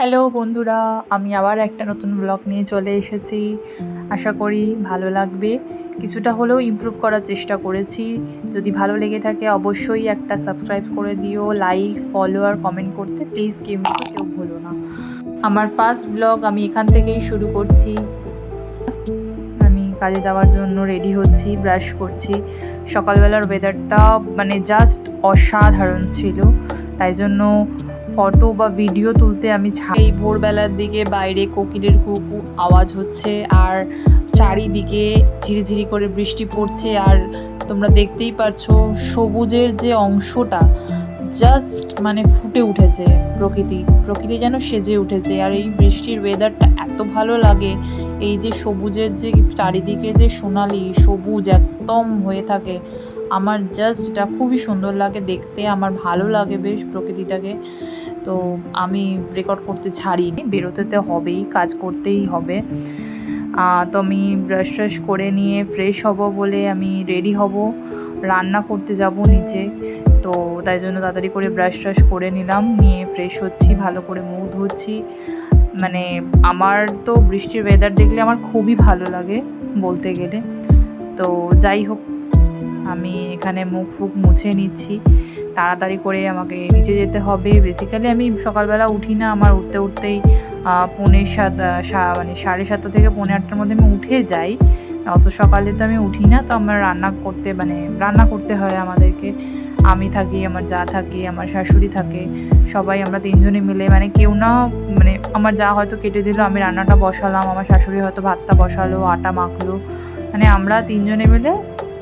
Hello বন্ধুরা, আমি আবার একটা নতুন ব্লগ নিয়ে চলে এসেছি। আশা করি ভালো লাগবে। কিছুটা হলেও ইমপ্রুভ করার চেষ্টা করেছি। যদি ভালো লেগে থাকে অবশ্যই একটা সাবস্ক্রাইব করে দিও, লাইক, ফলো আর কমেন্ট করতে প্লিজ কিন্তু কেউ ভুলো না। আমার ফার্স্ট ব্লগ আমি এখান থেকেই শুরু করছি। আমি কাজে যাওয়ার জন্য রেডি হচ্ছি, ব্রাশ করছি। সকালবেলার ওয়েদারটা জাস্ট অসাধারণ ছিল, তাই জন্য ফটো বা ভিডিও তুলতে আমি এই ভোরবেলার দিকে বাইরে কোকিলের কুকু আওয়াজ হচ্ছে আর চারিদিকে ঝিরিঝিরি করে বৃষ্টি পড়ছে। আর তোমরা দেখতেই পারছো সবুজের যে অংশটা জাস্ট ফুটে উঠেছে, প্রকৃতি যেন সেজে উঠেছে। আর এই বৃষ্টির ওয়েদারটা এত ভালো লাগে, এই যে সবুজের যে চারিদিকে যে সোনালি সবুজ একদম হয়ে থাকে, আমার জাস্ট এটা খুবই সুন্দর লাগে দেখতে। আমার ভালো লাগে বেশ প্রকৃতিটাকে। তো আমি রেকর্ড করতে ছাড়িনি, বেরোতে তো হবেই, কাজ করতেই হবে। তো আমি ব্রাশ ট্রাশ করে নিয়ে ফ্রেশ হব বলে আমি রেডি হব, রান্না করতে যাব নিচে। তো তাই জন্য তাড়াতাড়ি করে ব্রাশ ট্রাশ করে নিলাম, নিয়ে ফ্রেশ হচ্ছি, ভালো করে মুখ ধুচ্ছি। আমার তো বৃষ্টির ওয়েদার দেখলে আমার খুবই ভালো লাগে বলতে গেলে। তো যাই হোক, আমি এখানে মুখ ফুক মুছে নিচ্ছি, তাড়াতাড়ি করে আমাকে নিচে যেতে হবে। বেসিক্যালি আমি সকালবেলা উঠি না, আমার উঠতে উঠতেই 7:30 থেকে 7:45টার মধ্যে আমি উঠে যাই। অত সকালে তো আমি উঠি না। তো আমার রান্না করতে হয় আমাদেরকে। আমি থাকি, আমার যা থাকে, আমার শাশুড়ি থাকে, সবাই আমরা তিনজনে মিলে, কেউ না, আমার যা হয়তো কেটে দিল, আমি রান্নাটা বসালাম, আমার শাশুড়ি হয়তো ভাতটা বসালো, আটা মাখলো, আমরা তিনজনে মিলে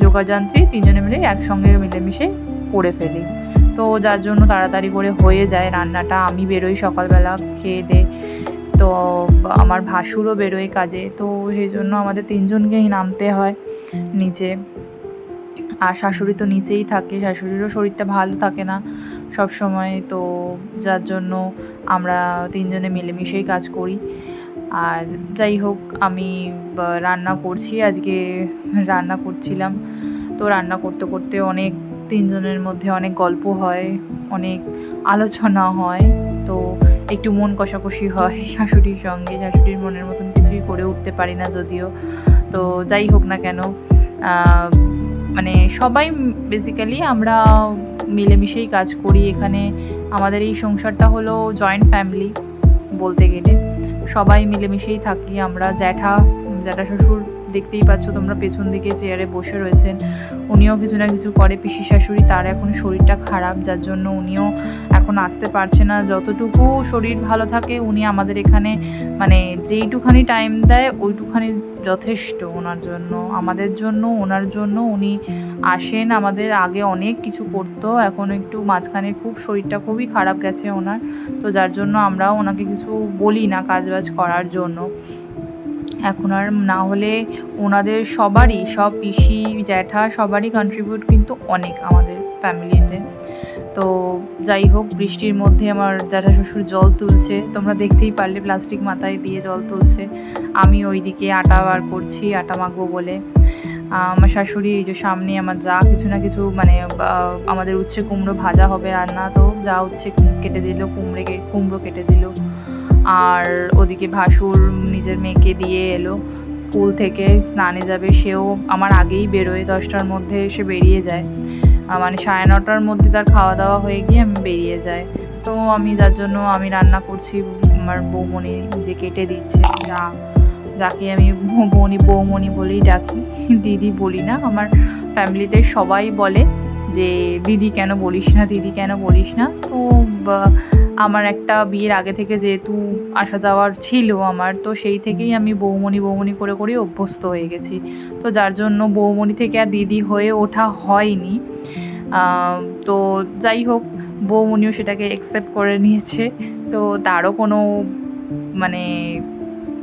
যোগাযান্ত্রী, তিনজনে মিলে একসঙ্গে মিলেমিশে করে ফেলি। তো যার জন্য তাড়াতাড়ি করে হয়ে যায় রান্নাটা। আমি বেরোই সকালবেলা খেয়ে দে, তো আমার ভাসুরও বেরোয় কাজে, তো সেই জন্য আমাদের তিনজনকেই নামতে হয় নিচে। আর শাশুড়ি তো নিচেই থাকে, শাশুড়িরও শরীরটা ভালো থাকে না সব সময়, তো যার জন্য আমরা তিনজনে মিলেমিশেই কাজ করি। আর যাই হোক, আমি রান্না করছি, আজকে রান্না করছিলাম। তো রান্না করতে করতে অনেক তিনজনের মধ্যে অনেক গল্প হয়, অনেক আলোচনা হয়, তো একটু মন কষাকষি হয় শাশুড়ির সঙ্গে। শাশুড়ির মনের মতন কিছুই করে উঠতে পারি না যদিও। তো যাই হোক না কেন, সবাই বেসিক্যালি আমরা মিলেমিশেই কাজ করি এখানে। আমাদের এই সংসারটা হলো জয়েন্ট ফ্যামিলি বলতে গেলে, সবাই মিলেমিশেই থাকি আমরা। জ্যাঠা শ্বশুর দেখতেই পাচ্ছ তোমরা, পেছন দিকে চেয়ারে বসে রয়েছেন, উনিও কিছু না কিছু করে। পিসি শাশুড়ি, তার এখন শরীরটা খারাপ, যার জন্য উনিও এখন আসতে পারছে না। যতটুকু শরীর ভালো থাকে উনি আমাদের এখানে যেইটুখানি টাইম দেয় ওইটুখানি যথেষ্ট ওনার জন্য, আমাদের জন্য, ওনার জন্য উনি আসেন। আমাদের আগে অনেক কিছু করতো, এখন একটু মাঝখানে খুব শরীরটা খুবই খারাপ গেছে ওনার, তো যার জন্য আমরাও ওনাকে কিছু বলি না কাজবাজ করার জন্য। এখন আর না হলে ওনাদের সবারই, সব পিসি জ্যাঠা সবারই কন্ট্রিবিউট কিন্তু অনেক আমাদের ফ্যামিলিতে। তো যাই হোক, বৃষ্টির মধ্যে আমার জ্যাঠা শ্বশুর জল তুলছে, তোমরা দেখতেই পারলে, প্লাস্টিক মাথায় দিয়ে জল তুলছে। আমি ওইদিকে আটা বার করছি, আটা মাখবো বলে। আমার শাশুড়ি এই যে সামনে, আমার যা কিছু না কিছু আমাদের উচ্ছে কুমড়ো ভাজা হবে রান্না, তো যা উচ্ছে কেটে দিল, কুমড়ো কেটে দিল। আর ওদিকে ভাসুর নিজের মেয়েকে দিয়ে এলো স্কুল থেকে, স্নানে যাবে, সেও আমার আগেই বেরোয়, 10টার মধ্যে এসে বেরিয়ে যায়। 9:30টার মধ্যে তার খাওয়া দাওয়া হয়ে গিয়ে আমি বেরিয়ে যাই। তো আমি যার জন্য আমি রান্না করছি, আমার বৌমণি যে কেটে দিচ্ছে, যাকে আমি বৌমণি বলেই ডাকি, দিদি বলি না। আমার ফ্যামিলিতে সবাই বলে যে দিদি কেন বলিস না, দিদি কেন বলিস না। তো আমার একটা বিয়ের আগে থেকে যেহেতু আসা যাওয়ার ছিল আমার, তো সেই থেকেই আমি বৌমণি করে করে অভ্যস্ত হয়ে গেছি। তো যার জন্য বৌমণি থেকে আর দিদি হয়ে ওঠা হয়নি। তো যাই হোক, বৌমণিও সেটাকে অ্যাকসেপ্ট করে নিয়েছে। তো তারও কোনো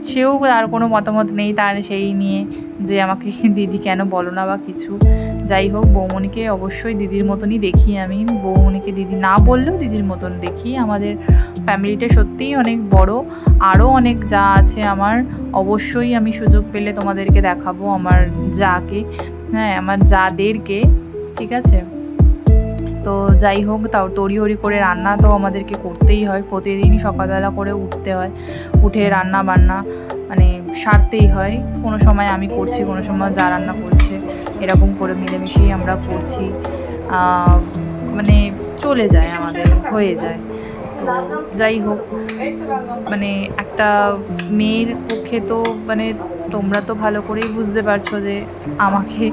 সেও আর কোনো মতামত নেই তার সেই নিয়ে যে আমাকে দিদি কেন বলো না বা কিছু। যাই হোক, বৌমণিকে অবশ্যই দিদির মতনই দেখি আমি, বৌমণিকে দিদি না বললেও দিদির মতন দেখি। আমাদের ফ্যামিলিটা সত্যিই অনেক বড়, আরও অনেক যা আছে আমার, অবশ্যই আমি সুযোগ পেলে তোমাদেরকে দেখাবো আমার যাকে, হ্যাঁ আমার যাদেরকে, ঠিক আছে। তো যাই হোক, তাও তড়িঘড়ি করে রান্না তো আমাদেরকে করতেই হয়, প্রতিদিনই সকালবেলা করে উঠতে হয়, উঠে রান্না বান্না মানে সারতেই হয়। কোনো সময় আমি করছি, কোনো সময় যা রান্না করছে, এরকম করে মিলেমিশেই আমরা করছি, মানে চলে যায়, আমাদের হয়ে যায়। তো যাই হোক, মানে একটা মেয়ের পক্ষে তো মানে তোমরা তো ভালো করেই বুঝতে পারছো যে আমাকে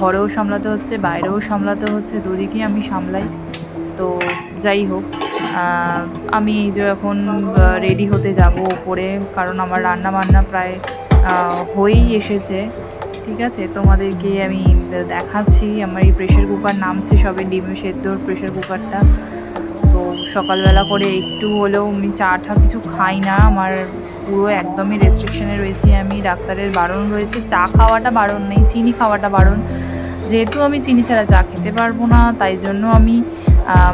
ঘরেও সামলাতে হচ্ছে, বাইরেও সামলাতে হচ্ছে, দুদিকেই আমি সামলাই। তো যাই হোক, আমি এই যে এখন রেডি হতে যাব ওপরে, কারণ আমার রান্না বান্না প্রায় হয়েই এসেছে। ঠিক আছে, তোমাদেরকে আমি দেখাচ্ছি। আমার এই প্রেশার কুকার নামছে সবে, ডিম সেদ্ধর প্রেশার কুকারটা। তো সকালবেলা করে একটু হলেও আমি চা টা কিছু খাই না, আমার পুরো একদমই রেস্ট্রিকশানে রয়েছি আমি। ডাক্তারের বারণ রয়েছে, চা খাওয়াটা বারণ নেই, চিনি খাওয়াটা বারণ। যেহেতু আমি চিনি ছাড়া চা খেতে পারবো না, তাই জন্য আমি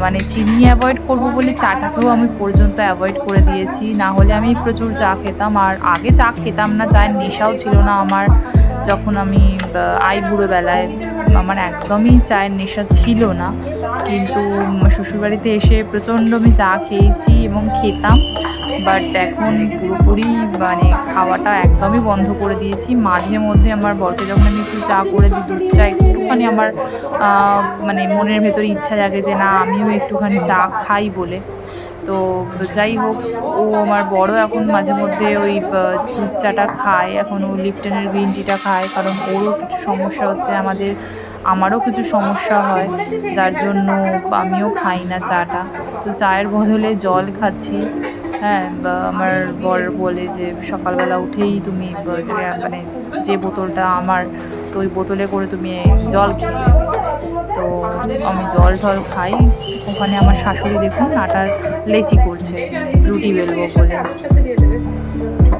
মানে চিনি অ্যাভয়েড করব বলে চাটাকেও আমি পর্যন্ত অ্যাভয়েড করে দিয়েছি। না হলে আমি প্রচুর চা খেতাম, আর আগে চা খেতাম না, চায়ের নেশাও ছিল না আমার। যখন আমি বুড়োবেলায় আমার একদমই চায়ের নেশা ছিল না, কিন্তু শ্বশুরবাড়িতে এসে প্রচণ্ড আমি চা খেয়েছি এবং খেতাম। বাট এখন পুরোপুরি মানে খাওয়াটা একদমই বন্ধ করে দিয়েছি। মাঝে মধ্যে আমার বরকে যখন আমি একটু চা করে দিই, দুধ চা একটুখানি আমার মানে মনের ভেতরে ইচ্ছা জাগে যে না আমিও একটুখানি চা খাই বলে। তো যাই হোক, ও আমার বড় এখন মাঝে মধ্যে ওই দুধ চাটা খায়, এখন ও লিপটনের গ্রিন টিটা খায়, কারণ ওরও কিছু সমস্যা হচ্ছে, আমারও কিছু সমস্যা হয়, যার জন্য আমিও খাই না চাটা। তো চায়ের বদলে জল খাচ্ছি। হ্যাঁ, বা আমার বর বলে যে সকালবেলা উঠেই তুমি মানে যে বোতলটা আমার, তো ওই বোতলে করে তুমি জল খেয়ে নেবে। তো আমি জল টল খাই। ওখানে আমার শাশুড়ি দেখুন আটার লেচি করছে, রুটি বেলবো বলে।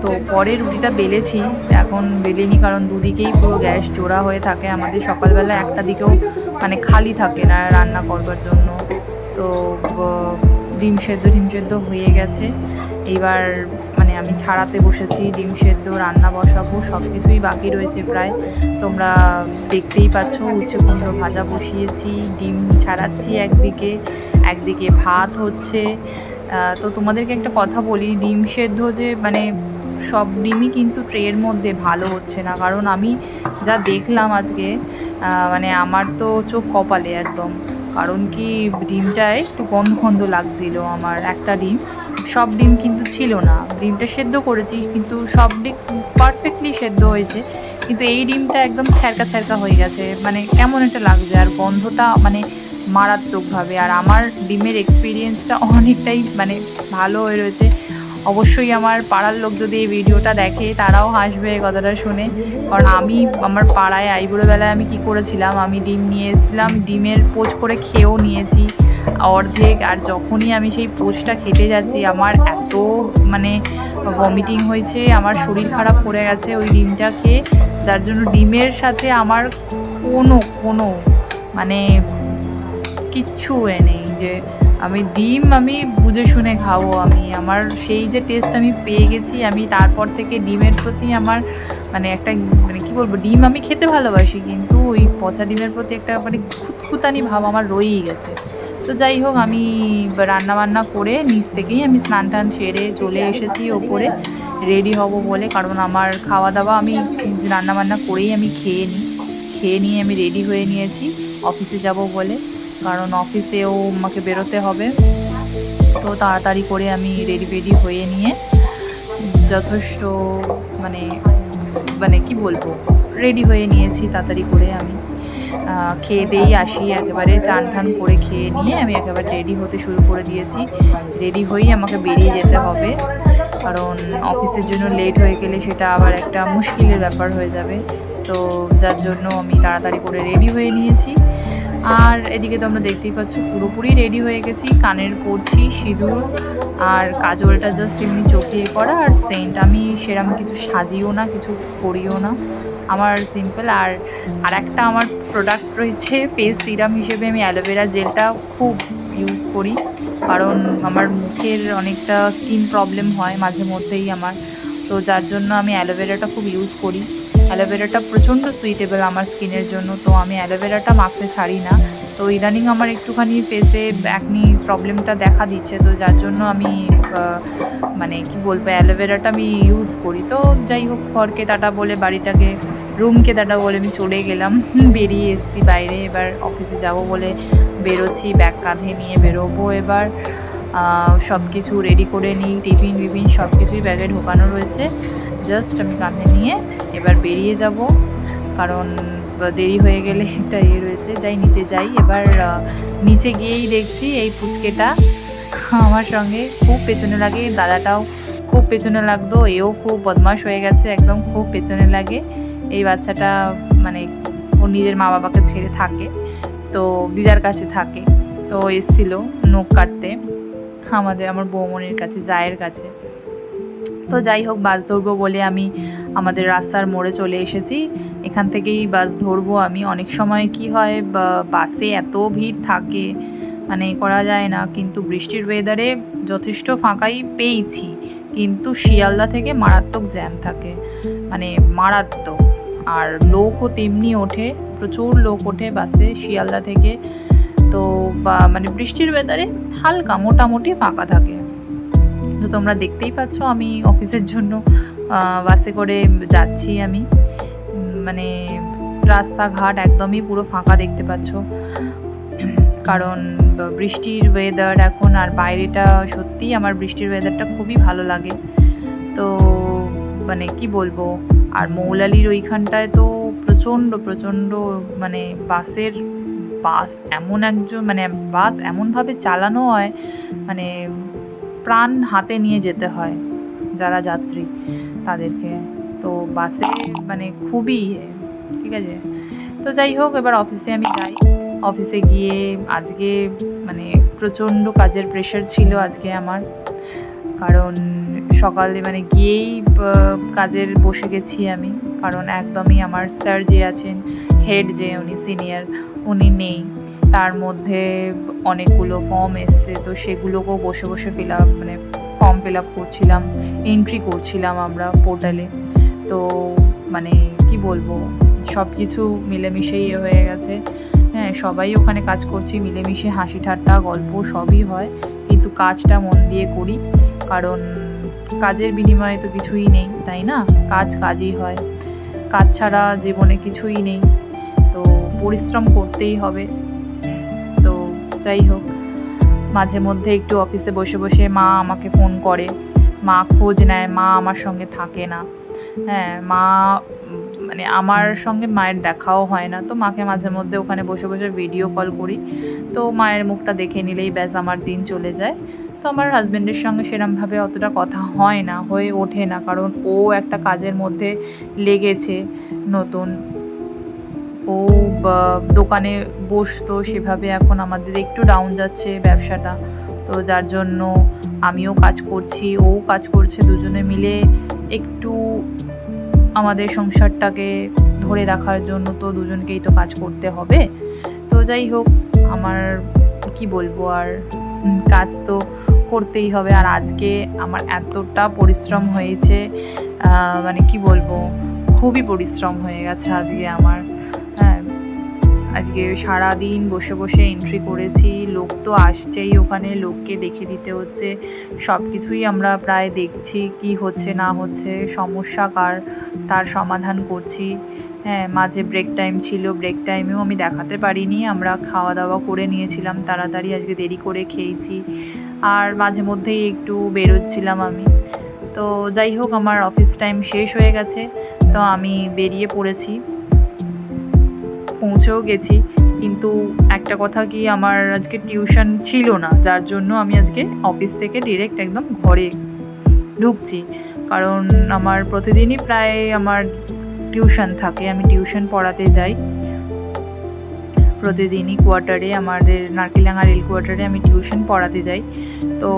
তো পরে রুটিটা বেলেছি, এখন বেলিনি, কারণ দুদিকেই পুরো গ্যাস জোড়া হয়ে থাকে আমাদের। সকালবেলা একটা দিকেও মানে খালি থাকে না রান্না করবার জন্য। তো ডিম সেদ্ধ হয়ে গেছে, এইবার মানে আমি ছাড়াতে বসেছি, ডিম সেদ্ধ রান্না বসাবো, সব কিছুই বাকি রয়েছে প্রায়। তোমরা দেখতেই পাচ্ছ, উচ্ছে কুমড়ো ভাজা বসিয়েছি, ডিম ছাড়াচ্ছি একদিকে ভাত হচ্ছে। তো তোমাদেরকে একটা কথা বলি, ডিম সেদ্ধ যে মানে সব ডিমই কিন্তু ট্রের মধ্যে ভালো হচ্ছে না, কারণ আমি যা দেখলাম আজকে, মানে আমার তো চোখ কপালে একদম। কারণ কি, ডিমটায় একটু গন্ধ গন্ধ লাগছিল আমার একটা ডিম, সব ডিম কিন্তু ছিল না। ডিমটা সেদ্ধ করেছি কিন্তু সব ডিম পারফেক্টলি সেদ্ধ হয়েছে, কিন্তু এই ডিমটা একদম ছ্যারকা ছ্যারকা হয়ে গেছে, মানে কেমন একটা লাগছে, আর গন্ধটা মানে মারাত্মকভাবে। আর আমার ডিমের এক্সপিরিয়েন্সটা অনেকটাই মানে ভালো হয়ে রয়েছে। অবশ্যই আমার পাড়ার লোক যদি এই ভিডিওটা দেখে তারাও হাসবে এই কথাটা শুনে, কারণ আমি আমার পাড়ায় আইবুড়োবেলায় আমি কি করেছিলাম, আমি ডিম নিয়ে এসেছিলাম, ডিমের পোচ করে খেয়েও নিয়েছি অর্ধেক। আর যখনই আমি সেই পোচটা খেতে যাচ্ছি, আমার এত মানে ভমিটিং হয়েছে, আমার শরীর খারাপ করে গেছে ওই ডিমটা খেয়ে, যার জন্য ডিমের সাথে আমার কোনো মানে কিচ্ছু নেই যে আমি বুঝে শুনে খাবো। আমার সেই যে টেস্ট আমি পেয়ে গেছি, আমি তারপর থেকে ডিমের প্রতি আমার মানে একটা মানে কী বলবো, ডিম আমি খেতে ভালোবাসি, কিন্তু ওই পচা ডিমের প্রতি একটা মানে খুঁতখুঁতানি ভাব আমার রয়েই গেছে। তো যাই হোক, আমি রান্নাবান্না করে নিচ থেকেই আমি স্নান টান সেরে চলে এসেছি ওপরে রেডি হব বলে, কারণ আমার খাওয়া দাওয়া আমি রান্নাবান্না করেই আমি খেয়ে নিয়ে আমি রেডি হয়ে নিয়েছি অফিসে যাব বলে, কারণ অফিসেও আমাকে বেরোতে হবে। তো তাড়াতাড়ি করে আমি রেডি হয়ে নিয়ে যথেষ্ট মানে মানে কি বলবো, রেডি হয়ে নিয়েছি তাড়াতাড়ি করে। আমি খেয়ে দিয়েই আসি, একেবারে চান ঠান করে খেয়ে নিয়ে আমি একেবারে রেডি হতে শুরু করে দিয়েছি। রেডি হয়েই আমাকে বেরিয়ে যেতে হবে, কারণ অফিসের জন্য লেট হয়ে গেলে সেটা আবার একটা মুশকিলের ব্যাপার হয়ে যাবে। তো যার জন্য আমি তাড়াতাড়ি করে রেডি হয়ে নিয়েছি। আর এদিকে তো আমরা দেখতেই পাচ্ছ পুরোপুরি রেডি হয়ে গেছি, কানের পরছি সিঁদুর, আর কাজলটা জাস্ট এমনি চোখে করা, আর সেন্ট। আমি সেরকম কিছু সাজিও না, কিছু করিও না, আমার সিম্পল। আর একটা আমার প্রোডাক্ট রয়েছে ফেস সিরাম হিসেবে, আমি অ্যালোভেরা জেলটা খুব ইউজ করি, কারণ আমার মুখের অনেকটা স্কিন প্রবলেম হয় মাঝে মধ্যেই আমার। তো যার জন্য আমি অ্যালোভেরাটা খুব ইউজ করি। অ্যালোভেরাটা প্রচণ্ড সুইটেবল আমার স্কিনের জন্য, তো আমি অ্যালোভেরাটা মাখতে ছাড়ি না। তো ইদানিং আমার একটুখানি ফেসে অ্যাকনি প্রবলেমটা দেখা দিচ্ছে, তো যার জন্য আমি মানে কি বলবো অ্যালোভেরাটা আমি ইউজ করি। তো যাই হোক, ঘরকে টাটা বলে, বাড়িটাকে রুমকে টাটা বলে আমি চলে গেলাম। বেরিয়ে এসেছি বাইরে, এবার অফিসে যাব বলে বেরোচ্ছি, ব্যাগ কাঁধে নিয়ে বেরোবো এবার। সব কিছু রেডি করে নিই, টিফিন বিফিন সব কিছুই ব্যাগে ঢোকানো রয়েছে, জাস্ট আমি কাঁধে নিয়ে এবার বেরিয়ে যাব, কারণ দেরি হয়ে গেলে একটা রয়েছে। যাই নিচে যাই এবার। নিচে গিয়েই দেখছি এই পুচকেটা আমার সঙ্গে খুব পেছনে লাগে, দাদাটাও খুব পেছনে লাগতো, এও খুব বদমাশ হয়ে গেছে, একদম খুব পেছনে লাগে। এই বাচ্চাটা মানে ও নিজের মা বাবাকে ছেড়ে থাকে, তো দিদার কাছে থাকে। তো এসেছিল নখ কাটতে আমার বৌমনির কাছে, জায়ের কাছে। তো যাই হোক, বাস ধরবো বলে আমি আমাদের রাস্তার মোড়ে চলে এসেছি। এখান থেকেই বাস ধরবো আমি। অনেক সময় কি হয়, বাসে এত ভিড় থাকে মানে করা যায় না, কিন্তু বৃষ্টির ওয়েদারে যথেষ্ট ফাঁকাই পেয়েছি, কিন্তু শিয়ালদা থেকে মারাত্মক জ্যাম থাকে, মানে মারাত্মক। আর লোকও তেমনি ওঠে, প্রচুর লোক ওঠে বাসে শিয়ালদা থেকে। তো মানে বৃষ্টির ওয়েদারে হালকা মোটামুটি ফাঁকা থাকে। তো তোমরা দেখতেই পাচ্ছ আমি অফিসের জন্য বাসে করে যাচ্ছি আমি। মানে রাস্তাঘাট একদমই পুরো ফাঁকা দেখতে পাচ্ছ, কারণ বৃষ্টির ওয়েদার এখন। আর বাইরেটা সত্যিই আমার বৃষ্টির ওয়েদারটা খুবই ভালো লাগে। তো মানে কি বলবো, আর মৌলালির ওইখানটায় তো প্রচণ্ড মানে বাস এমনভাবে চালানো হয়, মানে প্রাণ হাতে নিয়ে যেতে হয় যারা যাত্রী তাদেরকে। তো বাসে মানে খুবই ঠিক আছে। তো যাই হোক, এবার অফিসে আমি যাই। অফিসে গিয়ে আজকে মানে প্রচণ্ড কাজের প্রেশার ছিল আজকে আমার, কারণ সকালে মানে গিয়েই কাজের বসে গেছি আমি, কারণ একদমই আমার স্যার যে আছেন, হেড যে উনি সিনিয়র, উনি নেই। তার মধ্যে অনেকগুলো ফর্ম এসছে, তো সেগুলোকেও বসে বসে ফর্ম ফিল আপ করছিলাম, এন্ট্রি করছিলাম আমরা পোর্টালে। তো মানে কি বলবো, সব কিছু মিলেমিশেই হয়ে গেছে। হ্যাঁ, সবাই ওখানে কাজ করছি, মিলেমিশে হাসি ঠাট্টা গল্প সবই হয়, কিন্তু কাজটা মন দিয়ে করি, কারণ কাজের বিনিময়ে তো কিছুই নেই, তাই না? কাজই হয়, কাজ ছাড়া জীবনে কিছুই নেই, তো পরিশ্রম করতেই হবে। তো যাই হোক, মাঝে মধ্যে একটু অফিসে বসে বসে মা আমাকে ফোন করে, মা খোঁজ নেয়, মা আমার সঙ্গে থাকে না। হ্যাঁ, মা মানে আমার সঙ্গে মায়ের দেখাও হয় না, তো মাকে মাঝে মধ্যে ওখানে বসে বসে ভিডিও কল করি, তো মায়ের মুখটা দেখে নিলেই ব্যাস আমার দিন চলে যায়। তো আমার হাজব্যান্ডের সঙ্গে সেরমভাবে অতটা কথা হয় না, হয়ে ওঠে না, কারণ ও একটা কাজের মধ্যে লেগেছে নতুন, ও দোকানে বসতো সেভাবে, এখন আমাদের একটু ডাউন যাচ্ছে ব্যবসাটা, তো যার জন্য আমিও কাজ করছি, ও কাজ করছে, দুজনে মিলে একটু আমাদের সংসারটাকে ধরে রাখার জন্য তো দুজনকেই তো কাজ করতে হবে। তো যাই হোক, আমার কি বলবো, আর কাজ তো করতেই হবে। আর আজকে আমার এতটা পরিশ্রম হয়েছে, মানে কি বলবো, খুবই পরিশ্রম হয়ে গেছে আজকে আমার। হ্যাঁ, আজকে সারাদিন বসে বসে এন্ট্রি করেছি, লোক তো আসছেই, ওখানে লোককে দেখে দিতে হচ্ছে, সব কিছুই আমরা প্রায় দেখছি কি হচ্ছে না হচ্ছে, সমস্যা তার সমাধান করছি। হ্যাঁ, মাঝে ব্রেক টাইম ছিল, ব্রেক টাইমেও আমি দেখাতে পারিনি, আমরা খাওয়া দাওয়া করে নিয়েছিলাম তাড়াতাড়ি, আজকে দেরি করে খেয়েছি, আর মাঝে মধ্যেই একটু বেরোচ্ছিলাম আমি। তো যাই হোক, আমার অফিস টাইম শেষ হয়ে গেছে, তো আমি বেরিয়ে পড়েছি, পৌঁছেও গেছি। কিন্তু একটা কথা কি, আমার আজকে টিউশন ছিল না, যার জন্য আমি আজকে অফিস থেকে ডিরেক্ট একদম ঘরে ঢুকছি, কারণ আমার প্রতিদিনই প্রায় আমার টিউশন থাকে, আমি টিউশন পড়াতে যাই প্রতিদিনই কোয়ার্টারে, আমাদের নারকেলডাঙ্গা রেল কোয়ার্টারে আমি টিউশন পড়াতে যাই। তো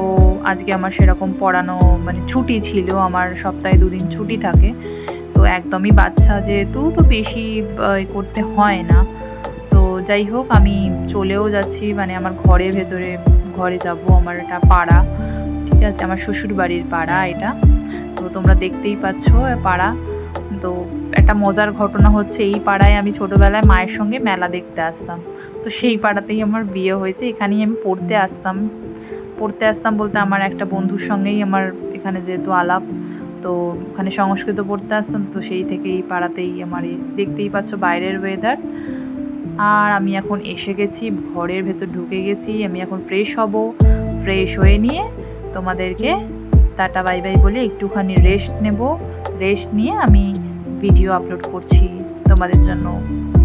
আজকে আমার সেরকম পড়ানো মানে ছুটি ছিল, আমার সপ্তাহে 2 দিন ছুটি থাকে, তো একদমই বাচ্চা যেহেতু, তো বেশি করতে হয় না। তো যাই হোক, আমি চলেও যাচ্ছি, মানে আমার ঘরে যাব, আমার এটা পাড়া, ঠিক আছে, আমার শ্বশুর বাড়ির পাড়া এটা, তো তোমরা দেখতেই পাচ্ছ পাড়া। তো একটা মজার ঘটনা হচ্ছে, এই পাড়ায় আমি ছোটোবেলায় মায়ের সঙ্গে মেলা দেখতে আসতাম। তো সেই পাড়াতেই আমার বিয়ে হয়েছে, এখানেই আমি পড়তে আসতাম বলতে আমার একটা বন্ধুর সঙ্গেই আমার এখানে যেহেতু আলাপ, তো ওখানে সংস্কৃত পড়তে আসতাম, তো সেই থেকেই পাড়াতেই আমার দেখতেই পাচ্ছ বাইরের ওয়েদার। আর আমি এখন এসে গেছি, ঘরের ভেতর ঢুকে গেছি, আমি এখন ফ্রেশ হব, ফ্রেশ হয়ে নিয়ে তোমাদেরকে টাটা বাই বাই বলে একটুখানি রেস্ট নেব, রেস্ট নিয়ে আমি ভিডিও আপলোড করছি তোমাদের জন্য,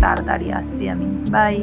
তাড়াতাড়ি আসছি আমি, বাই।